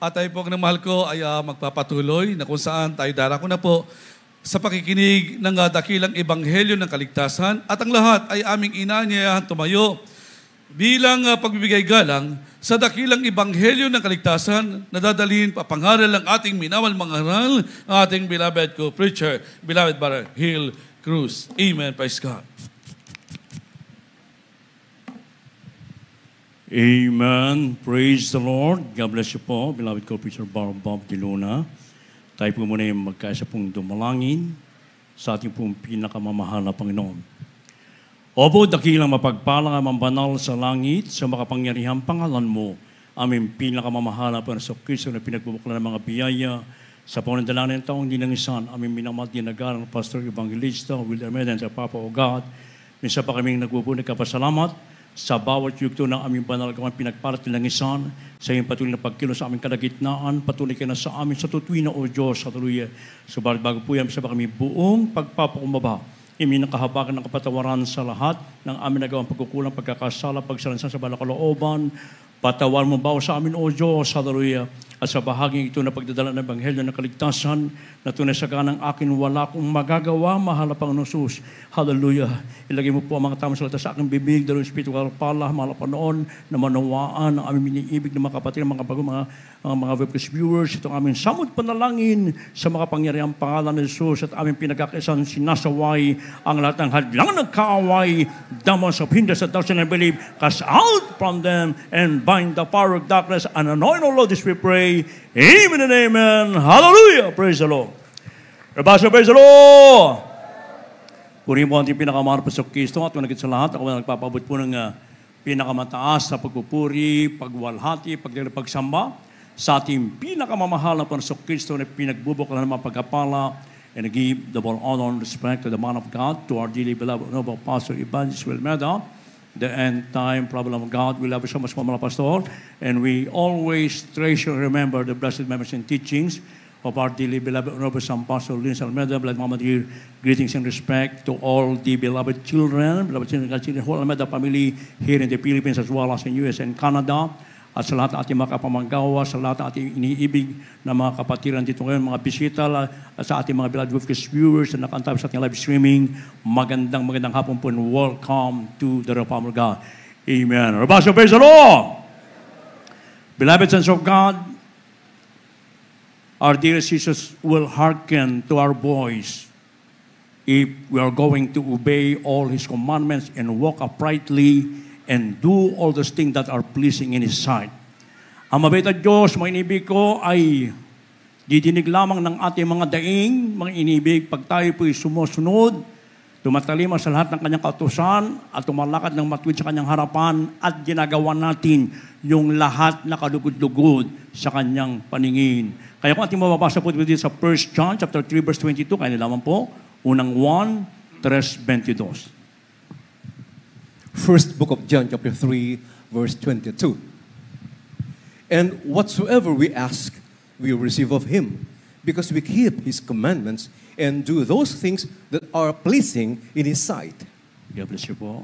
At tayo po ng mahal ko ay magpapatuloy na kung saan tayo darako na po sa pakikinig ng dakilang ebanghelyo ng kaligtasan at ang lahat ay aming inanyayahan tumayo bilang pagbibigay galang sa dakilang ebanghelyo ng kaligtasan na dadalhin papangaral ng ating minawal mangaral, ang ating beloved co-preacher, beloved Brother Hill Cruz. Amen. Praise God. Amen. Praise the Lord. God bless you po, beloved co-preacher Bob De Luna. Tayo po muna yung magkaisa pong dumalangin sa ating pong pinakamamahal na Panginoon. Opo, dakilang mapagpalang amang banal sa langit, sa makapangyarihang pangalan mo, aming pinakamamahal na Panginoon Kristo na pinagbubuklan ng mga biyaya sa panandalanan ng taong dinangisan, aming minamahal dinagalang Pastor Evangelista, William Eden, sa Papa o God. Minsan pa kaming nagbubunig kapasalamat sa bawat yugto ng aming banal kamang pinagparat nilang isan, sa iyong patuloy na pagkilos sa aming kalagitnaan, patuloy ka na sa amin sa tutuwi na o Diyos, sa tuloy. Subalit bago po yan, sa kami buong pagpapakumbaba, iminakahabakan ng kapatawaran sa lahat ng aming nagawang pagkukulang, pagkakasala, pagsalansan sa balakalooban, patawar mo ba sa amin o Diyos, hallelujah. At sa bahaging ito na pagdadala ng Ebanghelyo ng kaligtasan, na tunay sa ganang akin wala kong magagawa, mahal na Panginoon Jesus. Hallelujah. Ilagay mo po ang mga tamang salita sa aking bibig, dalawang spiritual pala, mahal na Panginoon, na manawaan ang aming biniibig ng mga kapatid, mga bago, mga webcast viewers, itong aming samod panalangin sa makapangyarihang pangalan ng Jesus at aming pinagkakaisan sinasaway ang lahat ng hadlang ng kaaway, damals of hindrance that doesn't believe, cast out from them and bind the power of darkness and anoint all of this we pray. Amen and amen. Hallelujah. Praise the Lord. Rabasa, praise the Lord. Purihin po ang ating pinakamahal po sa Kristo at managit sa lahat. Ako nagpapabot po ng pinakamataas na pagpupuri, pagwalhati, pagsamba sa ating pinakamamahal na po sa Kristo na pinagbubuklan ng mga pagkapala, and give the honor and respect to the man of God, to our dearly beloved noble Pastor Evangelist Wilmeda, the end time problem of God. We love you so much, Mama Pastor, and we always treasure and remember the blessed memories and teachings of our dearly beloved Honorable San Pastor Luis Almeida. Beloved Mama dear, greetings and respect to all the beloved children whole Almeida family here in the Philippines as well as in US and Canada, at sa lahat ng ating mga kapamanggawa, sa lahat ng ating iniibig na mga kapatiran dito ngayon, mga bisita, at sa ating mga beloved viewers na nakantab sa ating live streaming, magandang hapon po and welcome to the Republic of God. Amen. Rabasa, praise the Lord! Beloved sons of God, our dearest Jesus will hearken to our voice if we are going to obey all His commandments and walk uprightly and do all those things that are pleasing in His sight. Ang mabait na Diyos, mga inibig ko, ay didinig lamang ng ating mga daing, mga inibig, pag tayo po'y sumusunod, tumatalima sa lahat ng kanyang kautusan, at tumalakad ng matuwid sa kanyang harapan, at ginagawa natin yung lahat na kalugod-lugod sa kanyang paningin. Kaya kung ating mababasa po dito sa 1 John chapter 3, verse 22, kaya lamang po, unang 1, 3:22. First book of John, chapter 3, verse 22. And whatsoever we ask, we receive of Him, because we keep His commandments and do those things that are pleasing in His sight. God bless you po.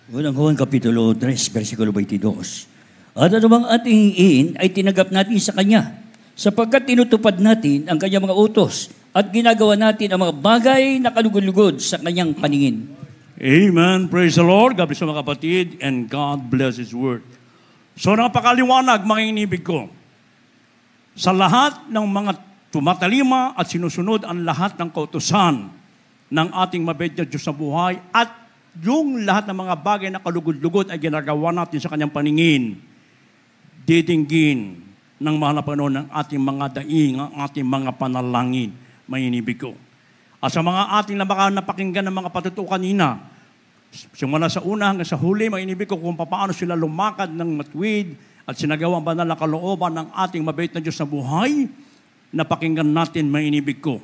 Unang Juan, Kapitulo 3, versikulo 22. At anumang ating hiin ay tinagap natin sa Kanya, sapagkat tinutupad natin ang Kanyang mga utos at ginagawa natin ang mga bagay na kalugod-lugod sa Kanyang paningin. Amen. Praise the Lord. God bless you mga kapatid, and God bless His word. So napakaliwanag, mga inibig ko, sa lahat ng mga tumatalima at sinusunod ang lahat ng kautusan ng ating mabait na Diyos sa buhay, at yung lahat ng mga bagay na kalugod-lugod ay ginagawa natin sa Kanyang paningin, didinggin ng mahal na Panginoon ng ating mga daing, ang ating mga panalangin, may inibig ko. At sa mga ating napakinggan ng mga patutuo kanina, simula sa una hanggang sa huli, may inibig ko kung paano sila lumakad ng matuwid at sinagawa ang banal na kalooban ng ating mabait na Diyos sa buhay, napakinggan natin, may inibig ko,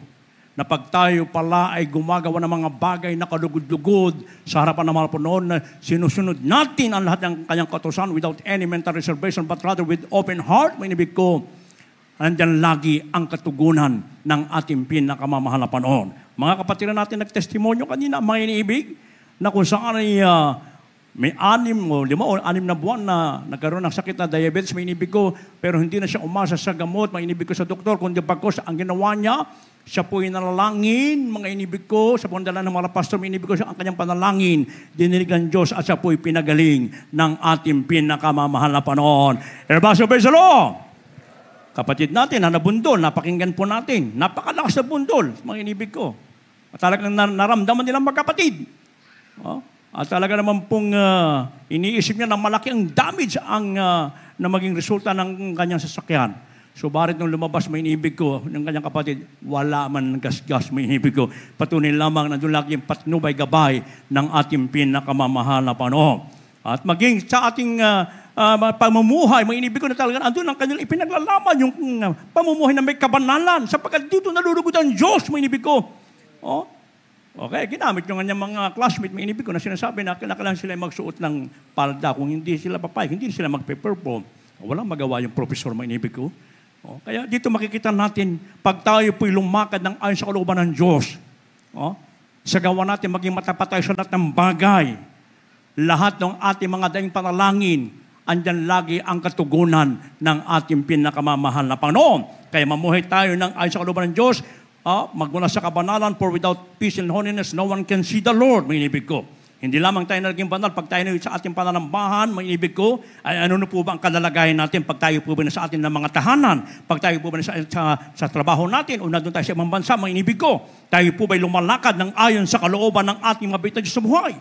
na pag tayo pala ay gumagawa ng mga bagay na kalugod-lugod sa harapan ng mga Panginoon, na sinusunod natin ang lahat ng Kanyang kautusan without any mental reservation, but rather with open heart, may inibig ko, andyan lagi ang katugunan ng ating pinakamamahal na Panginoon. Mga kapatiran natin nagtestimonyo kanina, mga iniibig, na kung saan ay may 5 o 6 na buwan na nagkaroon ng sakit na diabetes, may inibig ko, pero hindi na siya umasa sa gamot, may inibig ko sa doktor, kundi bagkos ang ginawa niya, siya po ay nalalangin, mga inibig ko, sa pundala ng mga pastor, may inibig ko siya ang kanyang panalangin, dininig ng Diyos at siya po ay pinagaling ng ating pinakamamahal na Panginoon. Everybody praise the Lord! Kapatid natin na nabundol, napakinggan po natin, napakalakas na bundol, mga inibig ko. At talagang naramdaman nilang magkapatid. Oh? At talaga naman pong iniisip niya na malaki ang damage na maging resulta ng kanyang sasakyan. Subalit nung lumabas, may inibig ko, ng kanyang kapatid, wala man gas-gas, may inibig ko. Patunay lamang na doon lagi yung patnubay-gabay ng ating pinakamamahal na Panginoon. At maging sa ating pamumuhay, may inibig ko na talaga, andun ang kanyang ipinaglalaman yung pamumuhay na may kabanalan, sapagkat dito nalulugod ang Diyos, may inibig ko. Oh? Okay, ginamit yung kanyang mga classmate, may inibig ko na sinasabi na kailangan sila magsuot ng palda. Kung hindi sila papayag, hindi sila magpe-perform. Walang magawa yung professor, may inibig ko. Oh, kaya dito makikita natin, pag tayo po'y lumakad ng ayon sa kalooban ng Diyos, sa gawa natin maging matapat tayo sa lahat ng bagay, lahat ng ating mga daing panalangin, andyan lagi ang katugunan ng ating pinakamamahal na Panginoon. Kaya mamuhay tayo ng ayon sa kalooban ng Diyos, magmula sa kabanalan, for without peace and holiness, no one can see the Lord, may inibig ko. Hindi lamang tayo naging banal, pag tayo na sa ating pananambahan, may inibig ko, ay ano na po ba ang kalalagayan natin pag tayo po ba na sa atin ng mga tahanan, pag tayo po ba na sa trabaho natin, o nandun tayo sa ibang bansa, may inibig ko, tayo po ba'y lumalakad ng ayon sa kalooban ng ating mabait na Diyos sa buhay.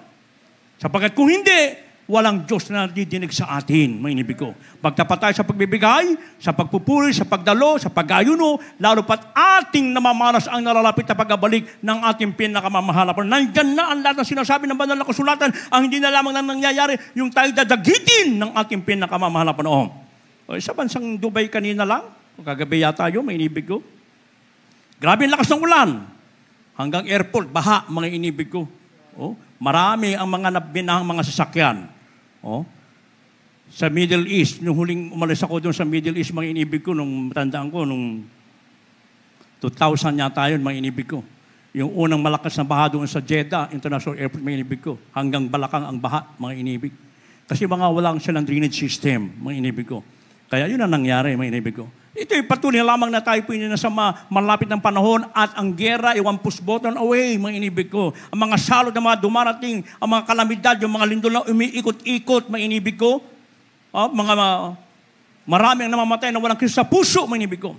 Sapagkat kung hindi, walang Diyos na didinig sa atin, may inibig ko. Pagtapat tayo sa pagbibigay, sa pagpupuri, sa pagdalo, sa pag-ayuno, lalo pat ating namamalas ang nalalapit na pagbabalik ng ating pinakamamahal. Nandyan na ang lahat ng sinasabi ng banal na kasulatan, ang hindi na lamang na nangyayari, yung tayo dadagitin ng ating pinakamamahal na Panginoon. Sa bansang Dubai kanina lang, kagabi yata yun, may inibig ko. Grabe ang lakas ng ulan. Hanggang airport, baha, mga inibig ko. Marami ang mga nabinahang mga sasakyan. Sa Middle East, nung huling umalis ako doon sa Middle East, mga inibig ko, nung matandaan ko, nung 2000 yata yun, mga inibig ko. Yung unang malakas na baha doon sa Jeddah International Airport, mga inibig ko. Hanggang Balakang ang baha, mga inibig. Kasi mga walang silang drainage system, mga inibig ko. Kaya yun ang nangyari, mga inibig ko. Ito'y patuloy lamang na tayo po yun nasa malapit ng panahon at ang gera ay one push button away, mga inibig ko. Ang mga salot na mga dumarating, ang mga kalamidad, yung mga lindol na umiikot-ikot, mga inibig ko. Marami ang namamatay na walang Kristo sa puso, mga inibig ko.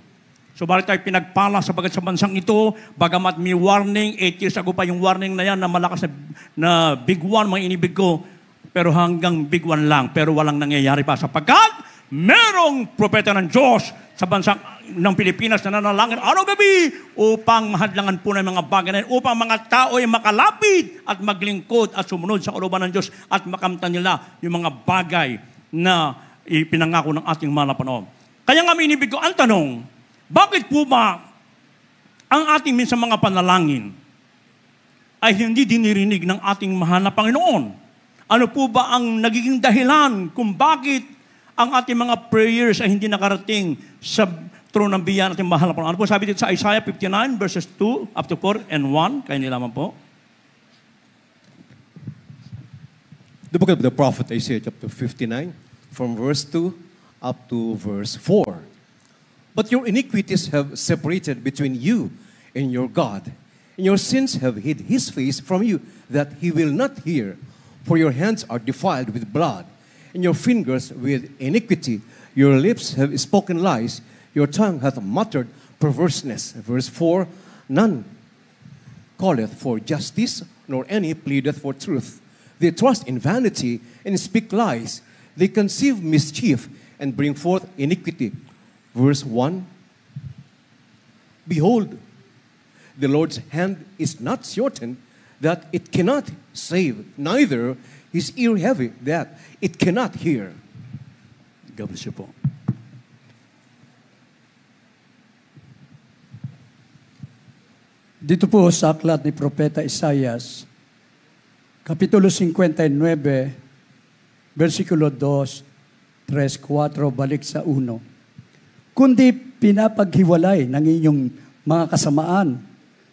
So bakit tayo pinagpala sapagat sa bansang ito, bagamat may warning, 8 years ago pa yung warning na yan na malakas na big one, mga inibig ko. Pero hanggang big one lang, pero walang nangyayari pa sapagkat merong propeta ng Diyos sa bansa ng Pilipinas na nanalangin araw-gabi upang mahadlangan po ng mga bagay na upang mga tao ay makalapit at maglingkod at sumunod sa kalooban ng Diyos at makamtan nila yung mga bagay na ipinangako ng ating mahal na Panginoon. Kaya nga minibig ko ang tanong, bakit po ba ang ating minsan mga panalangin ay hindi dinirinig ng ating mahal na Panginoon? Ano po ba ang nagiging dahilan kung bakit ang ating mga prayers ay hindi nakarating sa throne ng biyaya natin mahal na Panginoon? Ano po sabi dito sa Isaiah 59 verses 2 up to 4 and 1? Kaya nilaman po. The book of the prophet Isaiah chapter 59 from verse 2 up to verse 4. But your iniquities have separated between you and your God, and your sins have hid his face from you, that he will not hear. For your hands are defiled with blood, and your fingers with iniquity. Your lips have spoken lies, your tongue hath muttered perverseness. Verse 4, none calleth for justice, nor any pleadeth for truth. They trust in vanity and speak lies. They conceive mischief and bring forth iniquity. Verse 1, behold, the Lord's hand is not shortened, that it cannot save, neither his ear heavy, that it cannot hear. God bless you po. Dito po sa aklat ni Propeta Isaias, Kapitulo 59, versikulo 2, 3, 4, balik sa 1. Kundi pinapaghiwalay ng inyong mga kasamaan,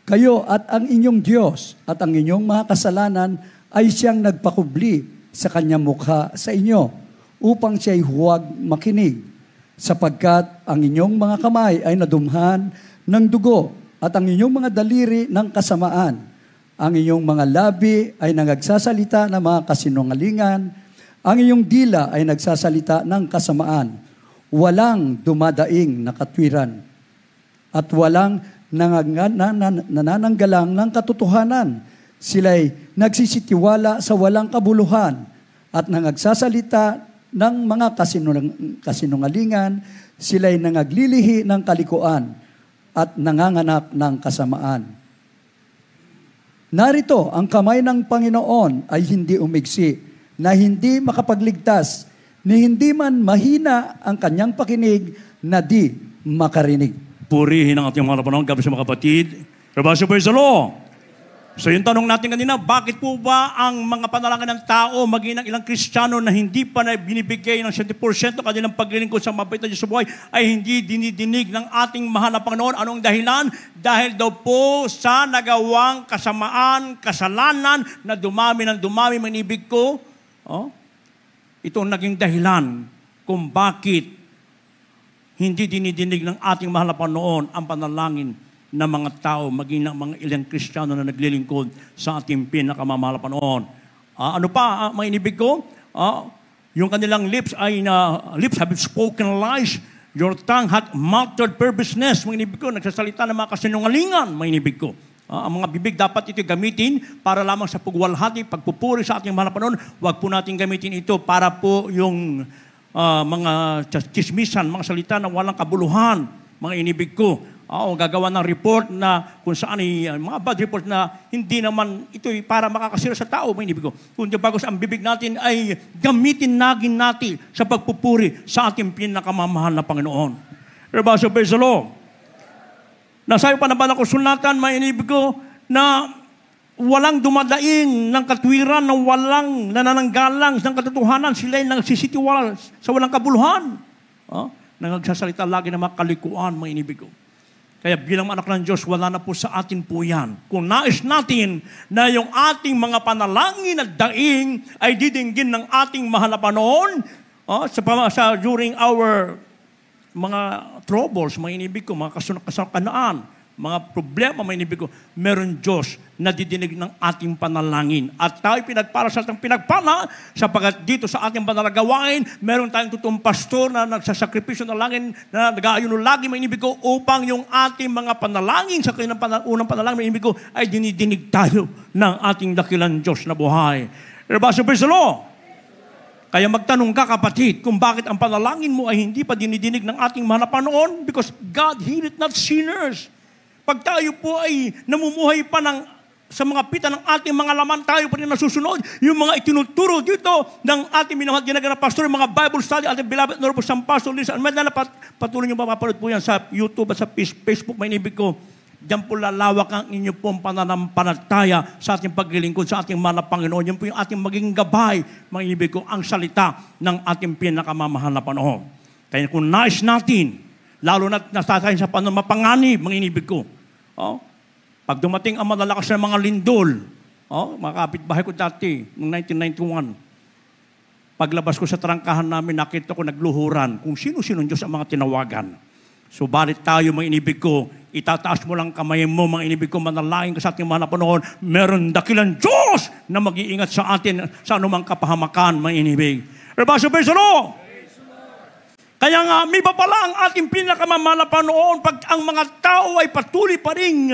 kayo at ang inyong Diyos at ang inyong mga kasalanan ay siyang nagpakubli sa kanyang mukha sa inyo, upang siya'y huwag makinig, sapagkat ang inyong mga kamay ay nadumhan ng dugo, at ang inyong mga daliri ng kasamaan. Ang inyong mga labi ay nagsasalita ng mga kasinungalingan, ang iyong dila ay nagsasalita ng kasamaan. Walang dumadaing na katwiran, at walang nanananggalang ng katotohanan. Sila'y nagsisitiwala sa walang kabuluhan at nangagsasalita ng mga kasinungalingan. Sila'y nangaglilihi ng kalikuan at nanganganak ng kasamaan. Narito, ang kamay ng Panginoon ay hindi umigsi, na hindi makapagligtas, ni hindi man mahina ang kanyang pakinig na di makarinig. Purihin ang ating mga panahon, gabi sa mga kapatid. Rabasyo, praise the Lord. So yung tanong natin kanina, bakit po ba ang mga panalangin ng tao, maging ng ilang Kristiyano na hindi pa na binibigay ng 70% kanilang paglilingkod sa mabait na Diyos sa buhay, ay hindi dinidinig ng ating mahal na Panginoon? Anong dahilan? Dahil daw po sa nagawang kasamaan, kasalanan, na dumami ng dumami, manibig ko. Ito ang naging dahilan kung bakit hindi dinidinig ng ating mahal na Panginoon ang panalangin ng mga tao, maging ng mga ilang Kristiyano na naglilingkod sa ating pinakamamahal na Panginoon. Ano pa, mga inibig ko? Yung kanilang lips have spoken lies, your tongue hath muttered perverseness. Mga inibig ko, nagsasalita ng mga kasinungalingan, mga inibig ko. Ang mga bibig dapat ito gamitin para lamang sa pagwalhati, pagpupuri sa ating mahal na Panginoon. Huwag po natin gamitin ito para po yung mga chismisan, mga salita na walang kabuluhan, mga inibig ko. Gagawa ng report na kung saan mga bad report na hindi naman ito para makakasira sa tao, mga inibig ko. Kundi bagos ang bibig natin ay gamitin natin sa pagpupuri sa ating pinakamamahal na Panginoon. Rabasyo, praise the Lord. Nasabi pa na ba na kusulatan, mga inibig ko, na walang dumadaing ng katwiran, na walang nanananggalang ng katotohanan, sila'y nagsisitiwala sa walang kabuluhan. Nangagsasalita lagi ng mga kalikuan, mga inibig ko. Kaya bilang anak ng Diyos, wala na po sa atin po yan. Kung nais natin na yung ating mga panalangin at daing ay didinggin ng ating mahal na Panginoon, during our mga troubles, mga inibig ko, mga kasakanaan, mga problema, mga inibig ko, meron Diyos na didinig ng ating panalangin. At tayo pinagpala sa ating pinagpala, sapagat dito sa ating panalagawain, meron tayong totoong pastor na nagsasakripisyo ng langin, na nag-aayuno lagi, mga inibig ko, upang yung ating mga panalangin sa kanyang unang panalangin, mga inibig ko, ay dinidinig tayo ng ating dakilang Diyos na buhay. Rabasyo, praise the Lord. Kaya magtanong ka, kapatid, kung bakit ang panalangin mo ay hindi pa dinidinig ng ating mahal na Panginoon? Because God healeth not sinners. Pag tayo po ay namumuhay pa sa mga pita ng ating mga laman, tayo pa rin nasusunod yung mga itinuturo dito ng ating minamahal ginagawa na pastor, yung mga Bible study, ating beloved Honorable San Pastor Liz Almeida, patuloy nyo mapapanood po yan sa YouTube at sa Facebook, may inibig ko. Diyan po lalawak ang inyo pong pananampalataya sa ating paglilingkod sa ating mahal na Panginoon. Yan po yung ating maging gabay, mga inibig ko, ang salita ng ating pinakamamahal na Panginoon. Kaya kung nais natin, lalo na nasasayin sa panamapanganib, mga inibig ko, pag dumating ang malalakas na mga lindol, mga kapitbahay ko dati, noong 1991, paglabas ko sa trangkahan namin, nakita ko nagluhuran kung sino-sino Diyos ang mga tinawagan. Subalit tayo, mga inibig ko, itataas mo lang kamay mo, mga inibig ko, manalangin ka sa ating mahal na Panginoon, meron dakilang Diyos na mag-iingat sa atin sa anumang kapahamakan, mga inibig. Rabasyo, praise the Lord! Kaya nga, may pa pala ang ating pinakamamahal na Panginoon pag ang mga tao ay patuloy pa rin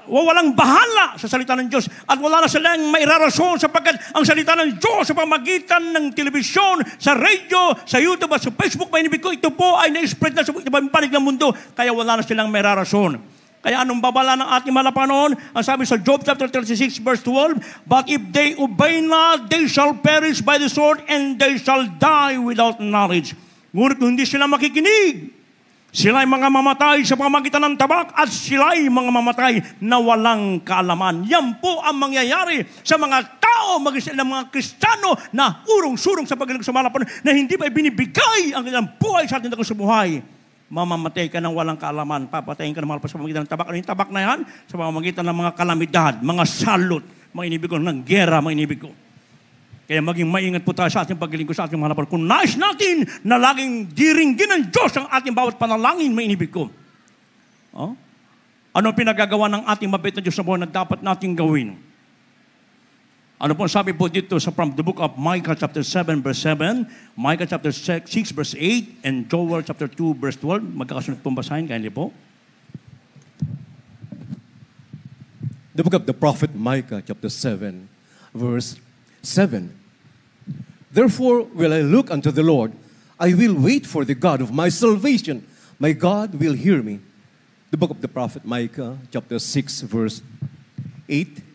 walang bahala sa salita ng Diyos at wala na silang mairarason sapagkat ang salita ng Diyos sa pamagitan ng telebisyon, sa radio, sa YouTube at sa Facebook, mainibig ko, ito po ay na-spread na sa ibang panig ng mundo kaya wala na silang mairarason. Kaya anong babala ng ating mahal na Panginoon? Ang sabi sa Job chapter 36 verse 12, but if they obey not, they shall perish by the sword and they shall die without knowledge. Ngunit kung hindi sila makikinig, sila ay mga mamatay sa pamagitan ng tabak at sila ay mga mamatay na walang kaalaman. Yan po ang mangyayari sa mga tao, maging sila mga Kristiyano na urong-surong sa pagkilig sa mahal na Panginoon na hindi pa binibigay ang kanilang buhay sa ating sa buhay. Mamamatay ka ng walang kaalaman, papatayin ka ng mahal pa sa pamagitan ng tabak. Ano yung tabak na yan? Sa pamagitan ng mga kalamidad, mga salot, mga inibig ko, ng gera, mga inibig ko. Kaya maging maingat po tayo sa ating paglilingkod sa ating mga harapan. Kung nais natin na laging diringgin ng Diyos ang ating bawat panalangin, may inibig ko. Oh? Ano ang pinagagawa ng ating mabait na Diyos na buhay na dapat nating gawin? Ano po sabi po dito sa from the book of Micah chapter 7 verse 7, Micah chapter 6 verse 8, and Joel chapter 2 verse 12. Magkakasunod pong basahin, kaya po. The book of the prophet Micah chapter 7 verse 7. Therefore will I look unto the Lord, I will wait for the God of my salvation. My God will hear me. The book of the prophet Micah, chapter 6, verse 8.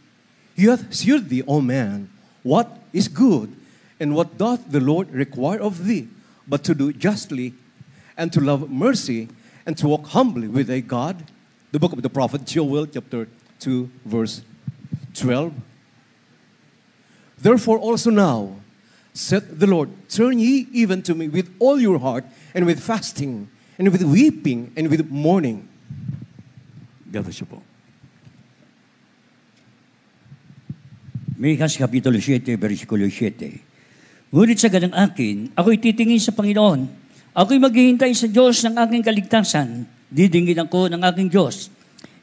He hath shewed thee, O man, what is good, and what doth the Lord require of thee, but to do justly, and to love mercy, and to walk humbly with thy God. The book of the prophet Joel, chapter 2, verse 12. Therefore also now, saith the Lord, turn ye even to me with all your heart, and with fasting, and with weeping, and with mourning. God bless you po. Mihas Kapitulo 7, versikulo 7. Ngunit sa ganang akin, ako'y titingin sa Panginoon. Ako'y maghihintay sa Diyos ng aking kaligtasan. Didingin ako ng aking Diyos.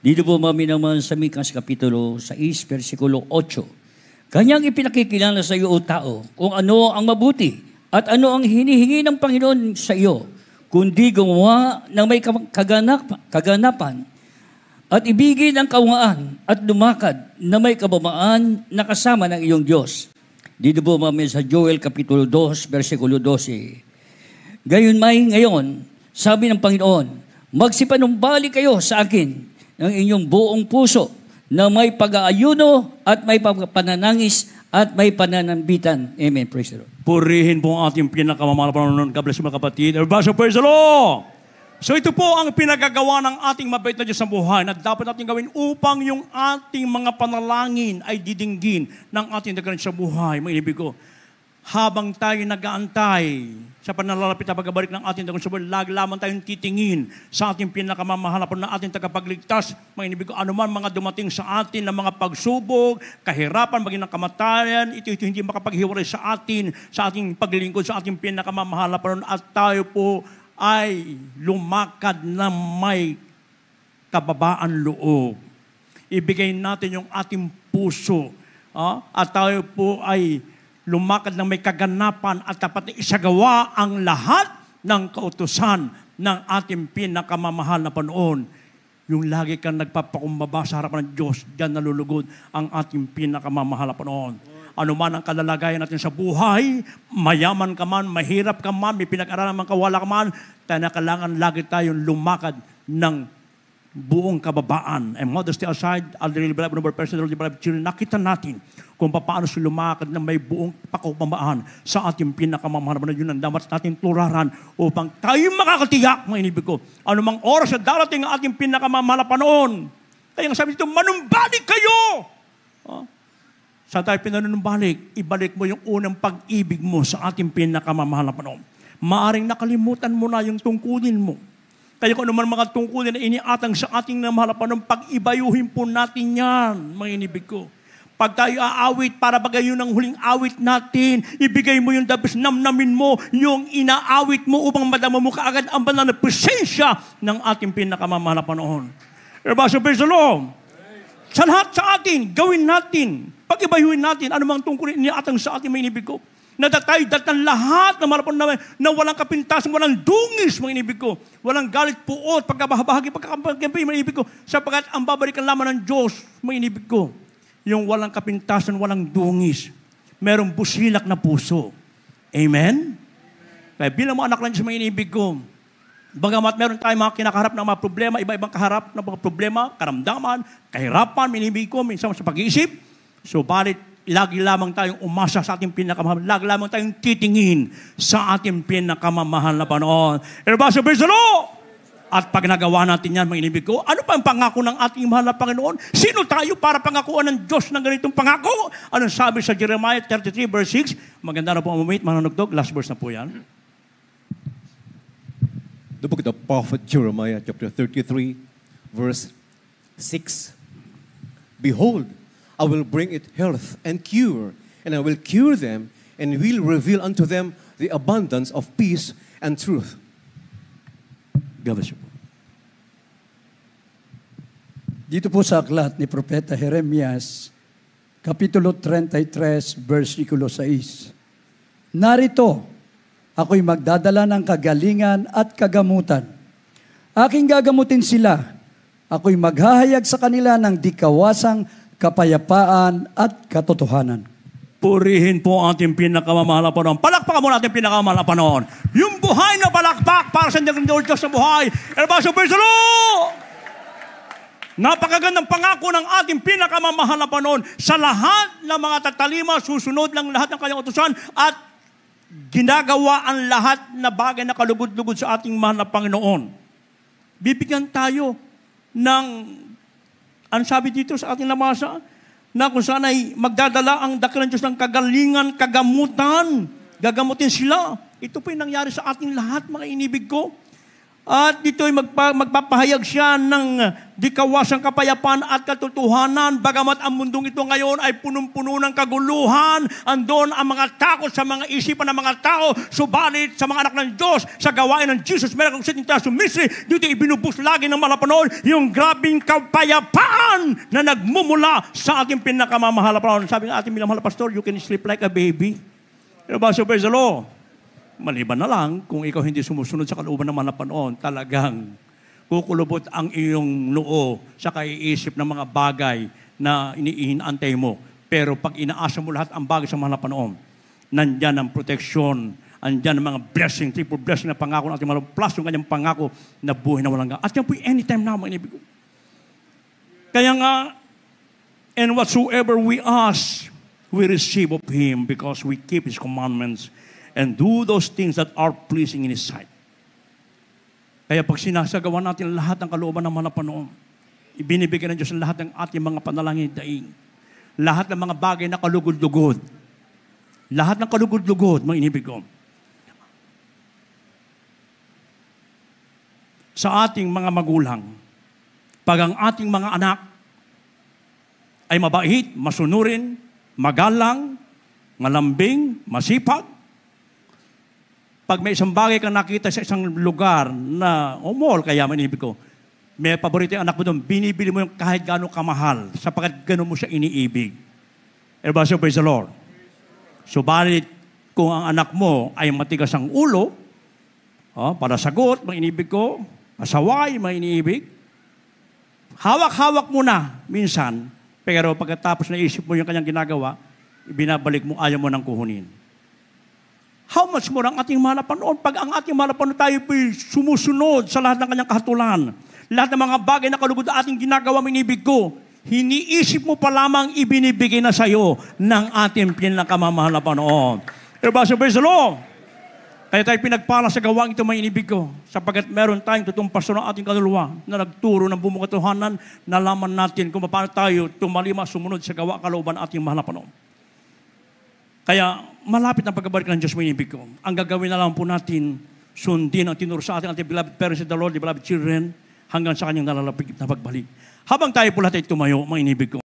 Dito po mami naman sa Mihas Kapitulo 6, versikulo 8. Kanyang ipinakikilala sa iyo, o tao, kung ano ang mabuti at ano ang hinihingi ng Panginoon sa iyo, kundi gumawa ng may kaganapan at ibigin ang kaungaan at lumakad na may kabamaan na kasama ng iyong Diyos. Dito po mami sa Joel Kapitulo 2, versikulo 12. Gayon may ngayon, sabi ng Panginoon, magsipanumbalik kayo sa akin ng inyong buong puso na may pag-aayuno at may pananangis at may pananambitan. Amen. Praise the Lord. Purihin po ang ating pinakamamahal na Panginoon. God bless you mga kapatid. Everybody praise the Lord! So ito po ang pinagagawa ng ating mabait na Diyos sa buhay na dapat natin gawin upang yung ating mga panalangin ay didinggin ng ating dagan sa buhay. Mga ibig ko, habang tayo nag-aantay sa panalalapit na pagbabalik ng ating dagan sa buhay, lagi lamang tayong titingin sa ating pinakamamahal na ating tagapagligtas. Mga ibig ko, anuman mga dumating sa atin na mga pagsubok, kahirapan, maging ng kamatayan, ito hindi makapaghiwalay sa ating paglilingkod sa ating pinakamamahal na Panginoon, at tayo po ay lumakad na may kababaan loob. Ibigay natin yung ating puso. At tayo po ay lumakad na may kaganapan at dapat isagawa ang lahat ng kautusan ng ating pinakamamahal na Panginoon. Yung lagi kang nagpapakumbaba sa harapan ng Diyos, diyan nalulugod ang ating pinakamamahal na Panginoon. Ano man ang kalalagayan natin sa buhay, mayaman ka man, mahirap ka man, may pinag-aralan man ka, wala ka man, tayo na kailangan lagi tayong lumakad ng buong kababaan. And modesty aside, I'll really believe in our personal children, nakita natin kung paano sila lumakad na may buong pakupambaan sa ating pinakamamahal na yun ang dapat natin tularan upang tayo makakatiyak, mga inibig ko. Anumang oras na darating ang ating pinakamamahal na panahon. Kaya nga sabi dito, manumbalik kayo! Sa tayo pinanunumbalik, ibalik mo yung unang pag-ibig mo sa ating pinakamamahal na panahon. Maaring nakalimutan mo na yung tungkulin mo. Kaya kung naman mga tungkulin na iniatang sa ating mahal na panahon, pag-ibayuhin po natin yan, mga inibig ko. Pag tayo aawit, para bagay yun ang huling awit natin, ibigay mo yung dabis, namnamin mo yung inaawit mo upang madama mo kaagad ang banal na presensya ng ating pinakamamahal na panahon. Everybody praise the Lord. Sa lahat sa atin, gawin natin, pag-ibayuhin natin, anumang tungkulin iniatang sa ating mga inibig ko. Natatay datan lahat ng marapon namin na walang kapintasan, walang dungis, mga inibig ko. Walang galit, puot, pagkabahagi, pagkakampi, mga inibig ko. Sapagkat ang babalikan lamang ng Diyos, mga inibig ko. Yung walang kapintasan, walang dungis. Merong busilak na puso. Amen? Kaya bilang mga anak lang sa mga inibig ko, bagamat meron tayong mga kinakaharap ng mga problema, iba-ibang kaharap ng mga problema, karamdaman, kahirapan, minibig ko, minsan sa pag-iisip. So, balit, lagi lamang tayong umasa sa ating pinakamahal. Lagi lamang tayong titingin sa ating pinakamamahal na Panginoon. Everybody praise the Lord! At pag nagawa natin yan, mga inibig ko, ano pa ang pangako ng ating mahal na Panginoon? Sino tayo para pangakuan ng Diyos ng ganitong pangako? Anong sabi sa Jeremiah 33 verse 6? Maganda na po ang moment, manunugtog. Last verse na po yan. The book of the prophet Jeremiah, chapter 33, verse 6. Behold, I will bring it health and cure, and I will cure them and will reveal unto them the abundance of peace and truth. God bless you po. Dito po sa aklat ni Propeta Jeremias, Kapitulo 33, versikulo 6. Narito, ako'y magdadala ng kagalingan at kagamutan. Aking gagamutin sila. Ako'y maghahayag sa kanila ng di kawasang kapayapaan at katotohanan. Purihin po ating pinakamamahal na Panginoon. Palakpakan mo natin pinakamamahal na Panginoon. Yung buhay na palakpak para sa Diyos na buhay. Elbaso, praise the Lord! Napakagandang pangako ng ating pinakamamahal na Panginoon sa lahat ng mga tatalima, susunod lang lahat ng kanyang utusan at ginagawa ang lahat na bagay na kalugod-lugod sa ating mahal na Panginoon. Bibigyan tayo ng, ang sabi dito sa ating namasa, na kung saan ay magdadala ang dakilang Diyos ng kagalingan, kagamutan. Gagamutin sila. Ito po yung nangyari sa ating lahat, mga inibig ko. At dito ay magpapahayag siya ng di kawasang kapayapaan at katotohanan. Bagamat ang mundong ito ngayon ay punong-puno ng kaguluhan, andon ang mga takot sa mga isipan ng mga tao, subalit sa mga anak ng Diyos, sa gawain ng Jesus, meron kong siting tayo sumisri, dito ibinubus lagi ng malapanood yung grabing kapayapaan na nagmumula sa ating pinakamamahal na Panginoon. Sabi ng ating minamahal na pastor, you can sleep like a baby. Ano ba, so praise the Lord? Maliban na lang, kung ikaw hindi sumusunod sa kalooban ng mga Panginoon, talagang kukulubot ang iyong noo sa kaiisip ng mga bagay na iniintay mo. Pero pag inaasa mo lahat ang bagay sa mga Panginoon, nandyan ang proteksyon, andyan ang mga blessing, triple blessing na pangako ng ating mga plus yung kanyang pangako na buhay na walang At yan po anytime na mga inibig ko. Kaya nga, and whatsoever we ask, we receive of Him because we keep His commandments and do those things that are pleasing in His sight. Kaya pag sinasagawa natin lahat ng kalooban ng mga Panginoon, ibinibigay ng Diyos ang lahat ng ating mga panalangin daing. Lahat ng mga bagay na kalugod-lugod. Lahat ng kalugod-lugod, mga inibig ko. Sa ating mga magulang, pag ang ating mga anak ay mabait, masunurin, magalang, malambing, masipag, pag may isang bagay kang nakita sa isang lugar na, mall, kaya manibig ko, may paborito yung anak mo doon, binibili mo yung kahit gano'ng kamahal, sapagkat gano'n mo siya iniibig. Everybody say, praise the Lord. Subalit, kung ang anak mo ay matigas ang ulo, para sagot, mainibig ko, pasaway, mainiibig, hawak-hawak mo na minsan, pero pagkatapos na isip mo yung kanyang ginagawa, ibinabalik mo, ayaw mo nang kuhunin. How much more ang ating mahal na Panginoon? Pag ang ating mahal na Panginoon tayo po'y sumusunod sa lahat ng kanyang kahatulan, lahat ng mga bagay na kalugod na ating ginagawa, minibig ko, hiniisip mo pa lamang ibinibigay na sa iyo ng ating pinakamamahal na Panginoon. Everybody say, praise the Lord. Kaya tayo pinagpala sa gawang ito, may inibig ko, sapagkat meron tayong totoong pastor ng ating kaluluwa na nagturo ng bumuong katotohanan, nalaman natin kung paano tayo tumalima, sumunod sa gawa kalooban ng ating mahal na Panginoon. Kaya malapit ang pagbabalik ng Diyos, may inibig ko. Ang gagawin na lang po natin, sundin ang tinuro sa ating beloved parents in the Lord, the beloved children, hanggang sa kanyang nalalapit na pagbalik. Habang tayo po lahat ay tumayo, mga inibig ko.